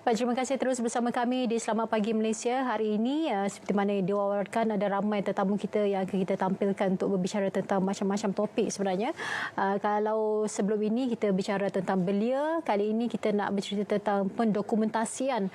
Baik, terima kasih terus bersama kami di Selamat Pagi Malaysia. Hari ini, seperti mana yang diwawarkan, ada ramai tetamu kita yang akan kita tampilkan untuk berbicara tentang macam-macam topik sebenarnya. Kalau sebelum ini kita bicara tentang belia, kali ini kita nak bercerita tentang pendokumentasian.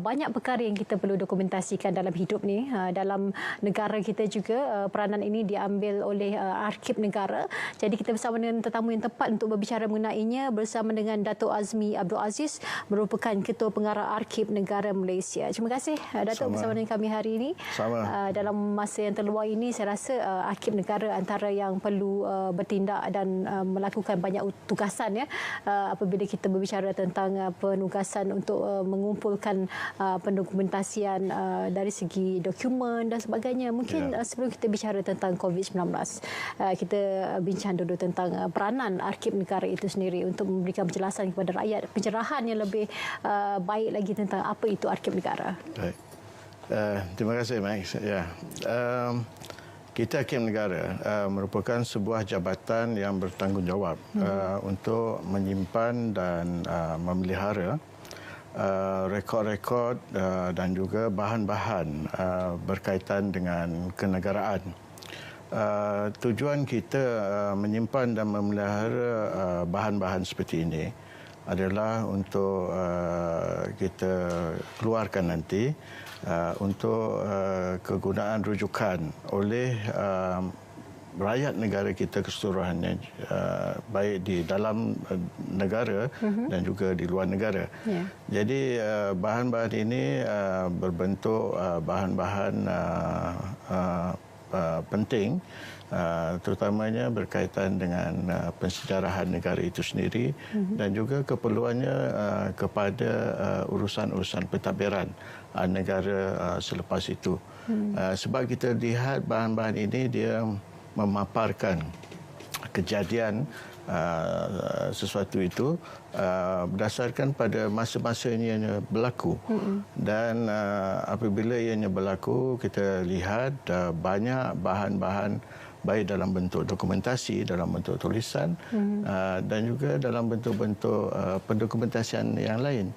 Banyak perkara yang kita perlu dokumentasikan dalam hidup ni. Dalam negara kita juga, peranan ini diambil oleh Arkib Negara. Jadi kita bersama dengan tetamu yang tepat untuk berbicara mengenainya, bersama dengan Datuk Azmi Abdul Aziz, merupakan Ketua Pengarah Arkib Negara Malaysia. Terima kasih Datuk bersama dengan kami hari ini. Dalam masa yang terluar ini, saya rasa Arkib Negara antara yang perlu bertindak dan melakukan banyak tugasan ya. Apabila kita berbicara tentang penugasan untuk mengumpulkan pendokumentasian dari segi dokumen dan sebagainya. Mungkin sebelum kita bicara tentang COVID-19, kita bincang dulu tentang peranan Arkib Negara itu sendiri untuk memberikan penjelasan kepada rakyat, pencerahan yang lebih baik lagi tentang apa itu Arkib Negara. Baik. Terima kasih, Max. Ya. Kita Arkib Negara merupakan sebuah jabatan yang bertanggungjawab untuk menyimpan dan memelihara rekod-rekod dan juga bahan-bahan berkaitan dengan kenegaraan. Tujuan kita menyimpan dan memelihara bahan-bahan seperti ini adalah untuk kita keluarkan nanti untuk kegunaan rujukan oleh rakyat negara kita keseluruhannya, baik di dalam negara dan juga di luar negara. Jadi bahan-bahan ini berbentuk bahan-bahan penting, terutamanya berkaitan dengan pensejarahan negara itu sendiri dan juga keperluannya kepada urusan-urusan pentadbiran negara selepas itu. Sebab kita lihat bahan-bahan ini dia memaparkan kejadian sesuatu itu berdasarkan pada masa-masa ianya berlaku. Dan apabila ianya berlaku, kita lihat banyak bahan-bahan baik dalam bentuk dokumentasi, dalam bentuk tulisan dan juga dalam bentuk-bentuk pendokumentasian yang lain,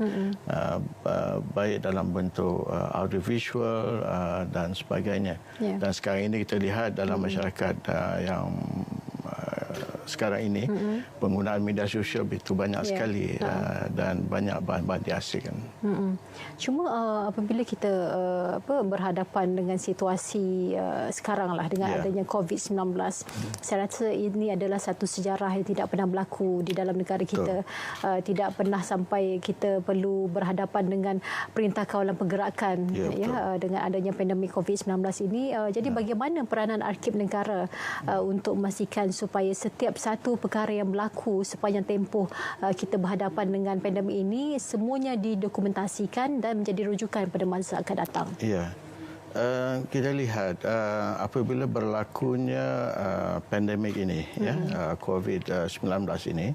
baik dalam bentuk audiovisual dan sebagainya. Dan sekarang ini kita lihat dalam masyarakat yang sekarang ini penggunaan media sosial begitu banyak sekali dan banyak bahan-bahan dihasilkan. Cuma apabila kita berhadapan dengan situasi sekarang lah dengan adanya COVID-19, saya rasa ini adalah satu sejarah yang tidak pernah berlaku di dalam negara kita. Tidak pernah sampai kita perlu berhadapan dengan Perintah Kawalan Pergerakan dengan adanya pandemik COVID-19 ini. Jadi bagaimana peranan Arkib Negara untuk memastikan supaya setiap satu perkara yang berlaku sepanjang tempoh kita berhadapan dengan pandemik ini semuanya didokumentasikan dan menjadi rujukan pada masa akan datang? Ya. Kita lihat apabila berlakunya pandemik ini, COVID-19 ini,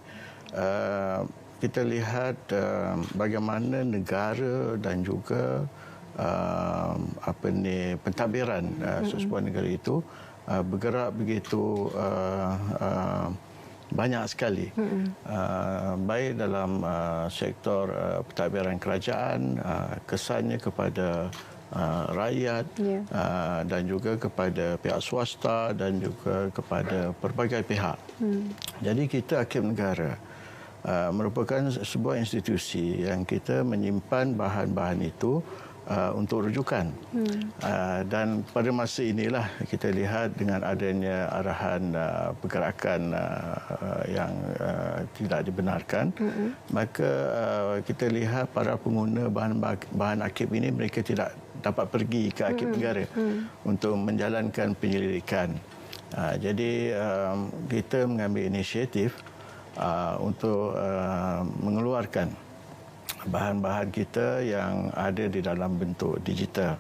kita lihat bagaimana negara dan juga pentadbiran sesebuah negara itu bergerak begitu banyak sekali, baik dalam sektor pentadbiran kerajaan, kesannya kepada rakyat dan juga kepada pihak swasta dan juga kepada pelbagai pihak. Jadi kita Arkib Negara merupakan sebuah institusi yang kita menyimpan bahan-bahan itu untuk rujukan. Dan pada masa inilah kita lihat dengan adanya arahan pergerakan yang tidak dibenarkan, maka kita lihat para pengguna bahan Arkib ini mereka tidak dapat pergi ke Arkib Negara untuk menjalankan penyelidikan. Jadi kita mengambil inisiatif untuk mengeluarkan bahan-bahan kita yang ada di dalam bentuk digital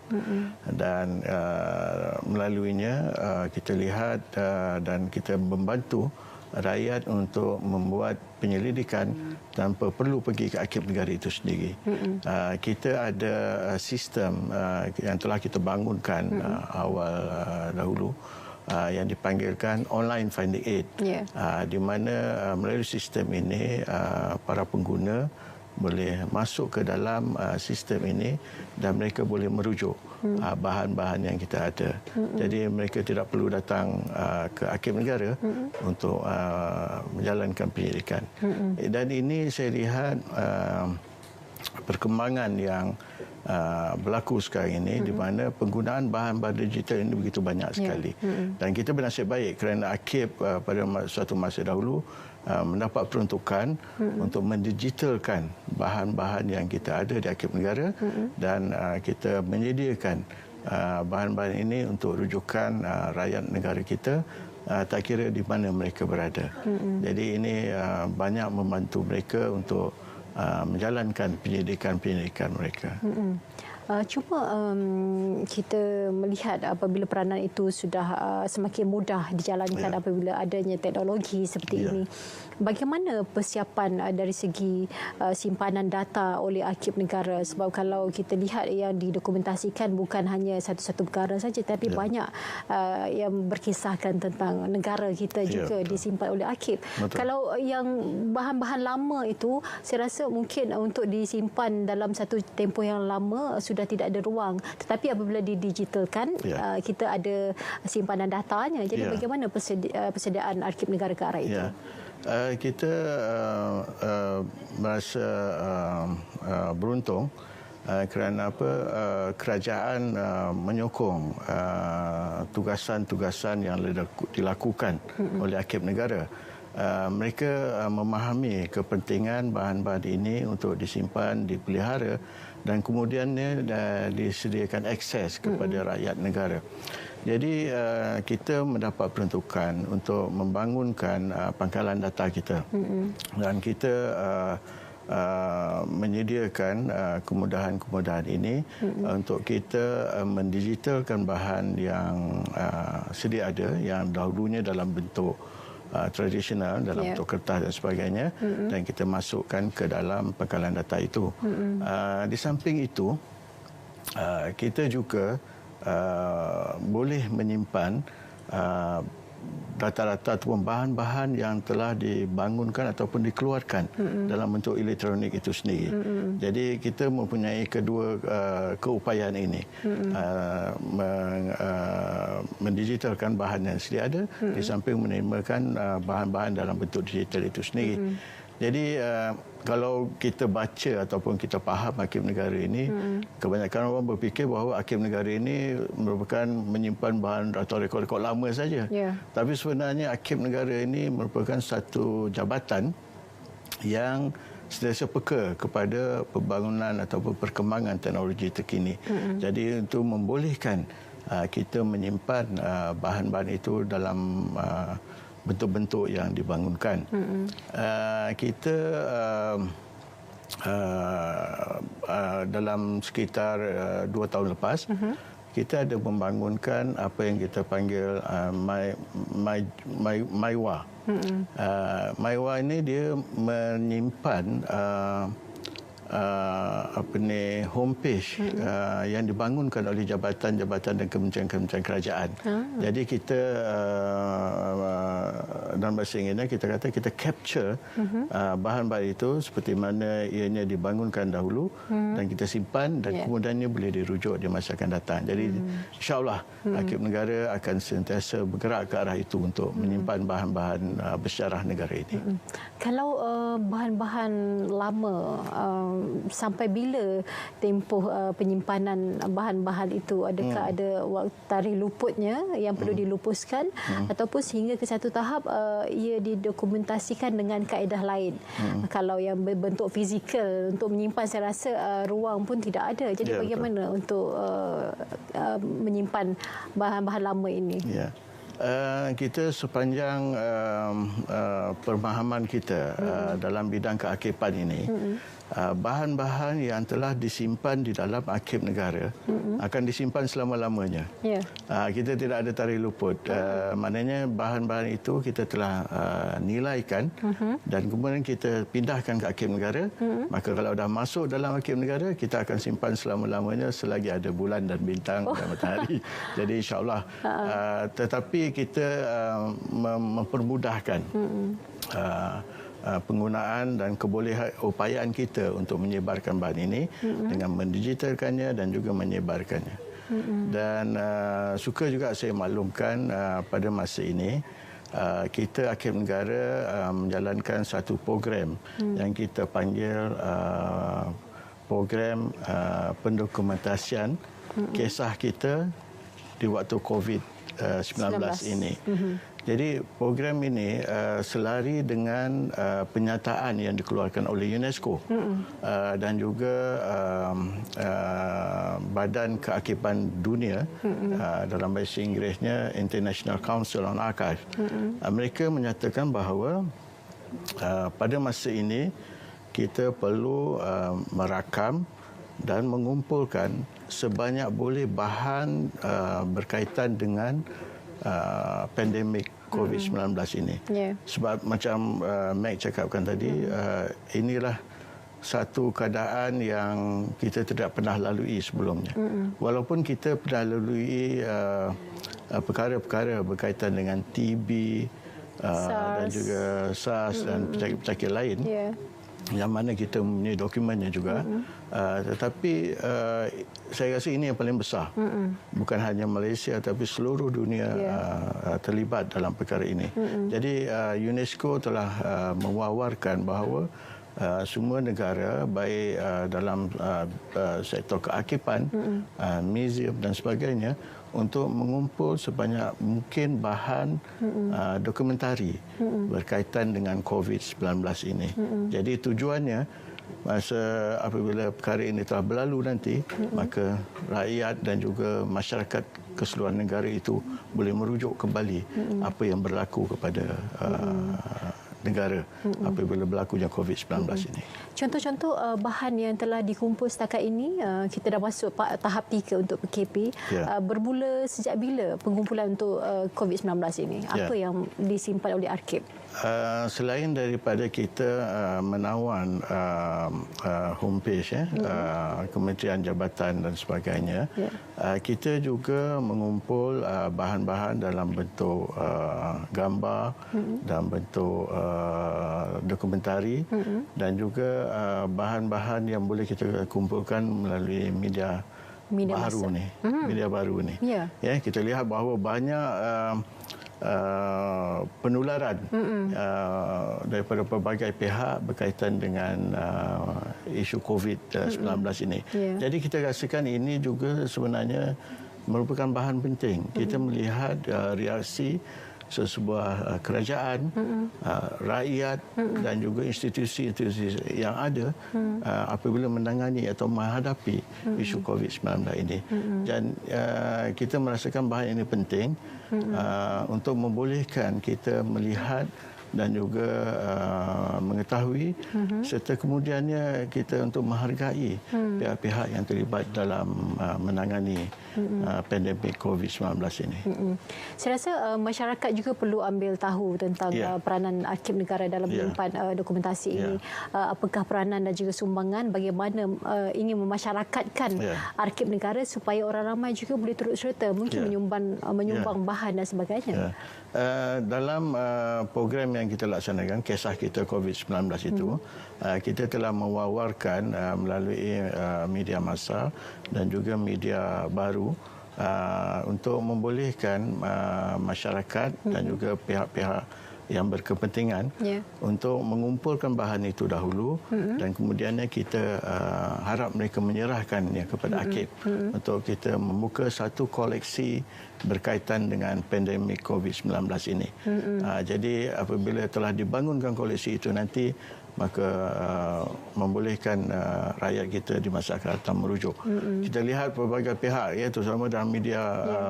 dan melaluinya kita lihat dan kita membantu rakyat untuk membuat penyelidikan tanpa perlu pergi ke Arkib Negara itu sendiri. Kita ada sistem yang telah kita bangunkan awal dahulu yang dipanggilkan online finding aid, di mana melalui sistem ini para pengguna boleh masuk ke dalam sistem ini dan mereka boleh merujuk bahan-bahan yang kita ada. Jadi mereka tidak perlu datang ke Hakim Negara untuk menjalankan penyelidikan. Dan ini saya lihat perkembangan yang berlaku sekarang ini di mana penggunaan bahan-bahan digital ini begitu banyak sekali. Dan kita bernasib baik kerana Akib pada suatu masa dahulu mendapat peruntukan untuk mendigitalkan bahan-bahan yang kita ada di Akib Negara dan kita menyediakan bahan-bahan ini untuk rujukan rakyat negara kita tak kira di mana mereka berada. Jadi ini banyak membantu mereka untuk menjalankan penyelidikan-penyelidikan mereka. Cuma kita melihat apabila peranan itu sudah semakin mudah dijalankan apabila adanya teknologi seperti ini. Bagaimana persiapan dari segi simpanan data oleh Arkib Negara? Sebab kalau kita lihat yang didokumentasikan bukan hanya satu-satu perkara saja, tapi banyak yang berkisahkan tentang negara kita juga disimpan oleh Arkib. Kalau yang bahan-bahan lama itu, saya rasa mungkin untuk disimpan dalam satu tempoh yang lama sudah tidak ada ruang. Tetapi apabila didigitalkan, kita ada simpanan datanya. Jadi bagaimana persediaan Arkib Negara ke arah itu? Kita merasa beruntung kerana kerajaan menyokong tugasan-tugasan yang dilakukan oleh Arkib Negara. Mereka memahami kepentingan bahan-bahan ini untuk disimpan, dipelihara dan kemudiannya disediakan akses kepada rakyat negara. Jadi kita mendapat peruntukan untuk membangunkan pangkalan data kita dan kita menyediakan kemudahan-kemudahan ini untuk kita mendigitalkan bahan yang sedia ada, yang dahulunya dalam bentuk tradisional, dalam bentuk kertas dan sebagainya, dan kita masukkan ke dalam pangkalan data itu. Di samping itu, kita juga boleh menyimpan data-data ataupun bahan-bahan yang telah dibangunkan ataupun dikeluarkan dalam bentuk elektronik itu sendiri. Jadi kita mempunyai kedua keupayaan ini. Mendigitalkan bahan yang sedia ada, di samping menerimakan bahan-bahan dalam bentuk digital itu sendiri. Jadi kalau kita baca ataupun kita faham Arkib Negara ini, kebanyakan orang berfikir bahawa Arkib Negara ini merupakan menyimpan bahan atau rekod-rekod lama saja. Tapi sebenarnya Arkib Negara ini merupakan satu jabatan yang sentiasa peka kepada pembangunan ataupun perkembangan teknologi terkini. Jadi untuk membolehkan kita menyimpan bahan-bahan itu dalam bentuk-bentuk yang dibangunkan. Kita dalam sekitar 2 tahun lepas, kita ada membangunkan apa yang kita panggil MyWa. MyWa ini dia menyimpan homepage yang dibangunkan oleh jabatan-jabatan dan kementerian-kementerian kerajaan. Jadi kita dalam bahasa Inggerisnya kita kata kita capture bahan-bahan itu seperti mana ianya dibangunkan dahulu dan kita simpan dan kemudiannya boleh dirujuk di masa akan datang. Jadi insya-Allah Arkib Negara akan sentiasa bergerak ke arah itu untuk menyimpan bahan-bahan bersejarah negara ini. Kalau bahan-bahan lama, sampai bila tempoh penyimpanan bahan-bahan itu? Adakah ada waktu tarikh luputnya yang perlu dilupuskan ataupun sehingga ke satu tahap ia didokumentasikan dengan kaedah lain? Kalau yang berbentuk fizikal untuk menyimpan, saya rasa ruang pun tidak ada. Jadi bagaimana untuk menyimpan bahan-bahan lama ini? Kita sepanjang pemahaman kita dalam bidang kearkipan ini, bahan-bahan yang telah disimpan di dalam Arkib Negara akan disimpan selama-lamanya. Kita tidak ada tarikh luput. Maknanya bahan-bahan itu kita telah nilaikan dan kemudian kita pindahkan ke Arkib Negara. Maka kalau dah masuk dalam Arkib Negara, kita akan simpan selama-lamanya selagi ada bulan dan bintang dan matahari. Jadi insya-Allah. Tetapi kita mempermudahkan penggunaan dan upayaan kita untuk menyebarkan bahan ini dengan mendigitalkannya dan juga menyebarkannya. Dan suka juga saya maklumkan pada masa ini kita Arkiv Negara menjalankan satu program yang kita panggil program pendokumentasian kisah kita di waktu COVID-19 ini. Jadi program ini selari dengan penyataan yang dikeluarkan oleh UNESCO dan juga Badan Kearkipan Dunia, dalam bahasa Inggerisnya International Council on Archives. Mereka menyatakan bahawa pada masa ini kita perlu merakam dan mengumpulkan sebanyak boleh bahan berkaitan dengan pandemik COVID-19 ini. Sebab macam Meg cakapkan tadi, inilah satu keadaan yang kita tidak pernah lalui sebelumnya. Walaupun kita pernah lalui perkara-perkara berkaitan dengan TB dan juga SARS dan penyakit-penyakit lain, yang mana kita mempunyai dokumennya juga, tetapi saya rasa ini yang paling besar. Bukan hanya Malaysia tapi seluruh dunia terlibat dalam perkara ini. Jadi UNESCO telah mewawarkan bahawa semua negara, baik dalam sektor kearkipan, museum dan sebagainya, untuk mengumpul sebanyak mungkin bahan dokumentari berkaitan dengan COVID-19 ini. Jadi tujuannya, masa apabila perkara ini telah berlalu nanti, maka rakyat dan juga masyarakat keseluruhan negara itu boleh merujuk kembali apa yang berlaku kepada negara apabila berlakunya COVID-19 ini. Contoh-contoh bahan yang telah dikumpul setakat ini, kita dah masuk tahap 3 untuk PKP. Bermula sejak bila pengumpulan untuk COVID-19 ini? Apa yang disimpan oleh Arkiv? Selain daripada kita menawan homepage Kementerian Jabatan dan sebagainya, kita juga mengumpul bahan-bahan dalam bentuk gambar, dalam bentuk dokumentari, dan juga bahan-bahan yang boleh kita kumpulkan melalui media baru ni. Media baru ni. Ya, kita lihat bahawa banyak penularan daripada pelbagai pihak berkaitan dengan isu COVID-19 ini. Jadi kita rasakan ini juga sebenarnya merupakan bahan penting. Kita melihat reaksi sesebuah kerajaan, rakyat dan juga institusi-institusi yang ada apabila menangani atau menghadapi isu COVID-19 ini. Dan kita merasakan bahan ini penting untuk membolehkan kita melihat dan juga mengetahui serta kemudiannya kita untuk menghargai pihak-pihak yang terlibat dalam menangani pandemik COVID-19 ini. Saya rasa masyarakat juga perlu ambil tahu tentang peranan Arkiv Negara dalam menyimpan dokumentasi ini. Apakah peranan dan juga sumbangan, bagaimana ingin memasyarakatkan Arkiv Negara supaya orang ramai juga boleh turut serta, mungkin menyumbang bahan dan sebagainya. Dalam program yang kita laksanakan, kisah kita COVID-19 itu, kita telah mewawarkan melalui media massa dan juga media baru untuk membolehkan masyarakat dan juga pihak-pihak yang berkepentingan untuk mengumpulkan bahan itu dahulu dan kemudiannya kita harap mereka menyerahkannya kepada Arkiv untuk kita membuka satu koleksi berkaitan dengan pandemik COVID-19 ini. Jadi apabila telah dibangunkan koleksi itu nanti, maka membolehkan rakyat kita di masa akan datang merujuk. Kita lihat pelbagai pihak, ya, terutama dalam media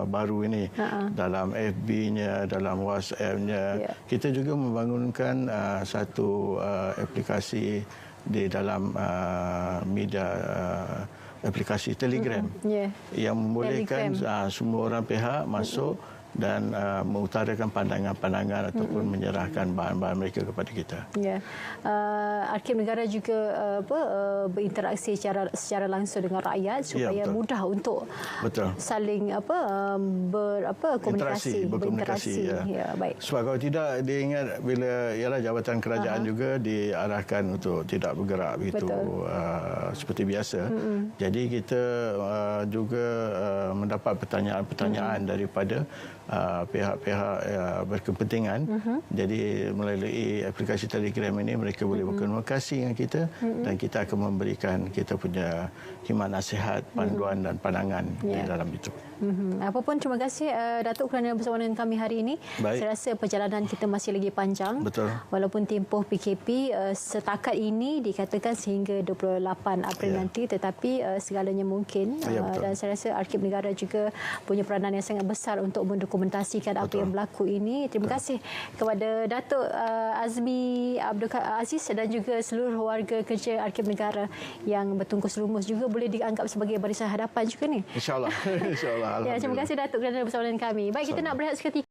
baru ini, dalam FB-nya, dalam WhatsApp-nya. Kita juga membangunkan satu aplikasi di dalam media aplikasi Telegram yang membolehkan semua orang pihak masuk dan mengutarakan pandangan-pandangan ataupun menyerahkan bahan-bahan mereka kepada kita. Ya, Arkib Negara juga berinteraksi secara langsung dengan rakyat supaya mudah untuk saling berkomunikasi, berkomunikasi. Ya, baik. Sebab kalau tidak, dia ingat bila ialah jabatan kerajaan juga diarahkan untuk tidak bergerak begitu seperti biasa. Jadi kita juga mendapat pertanyaan-pertanyaan daripada pihak-pihak berkepentingan. Jadi melalui aplikasi Telegram ini mereka boleh berkomunikasi dengan kita dan kita akan memberikan kita punya khidmat nasihat, panduan dan pandangan di dalam itu. Apapun, terima kasih Datuk kerana bersama dengan kami hari ini. Baik. Saya rasa perjalanan kita masih lagi panjang. Betul. Walaupun tempoh PKP setakat ini dikatakan sehingga 28 April nanti, tetapi segalanya mungkin. Dan saya rasa Arkib Negara juga punya peranan yang sangat besar untuk mendokumentasikan apa yang berlaku ini. Terima kasih kepada Datuk Azmi Abdul Aziz dan juga seluruh warga kerja Arkib Negara yang bertungkus lumus, juga boleh dianggap sebagai barisan hadapan juga ni. InsyaAllah. InsyaAllah. Ya, terima kasih Datuk kerana bersama dengan kami. Baik, kita nak berehat seketika.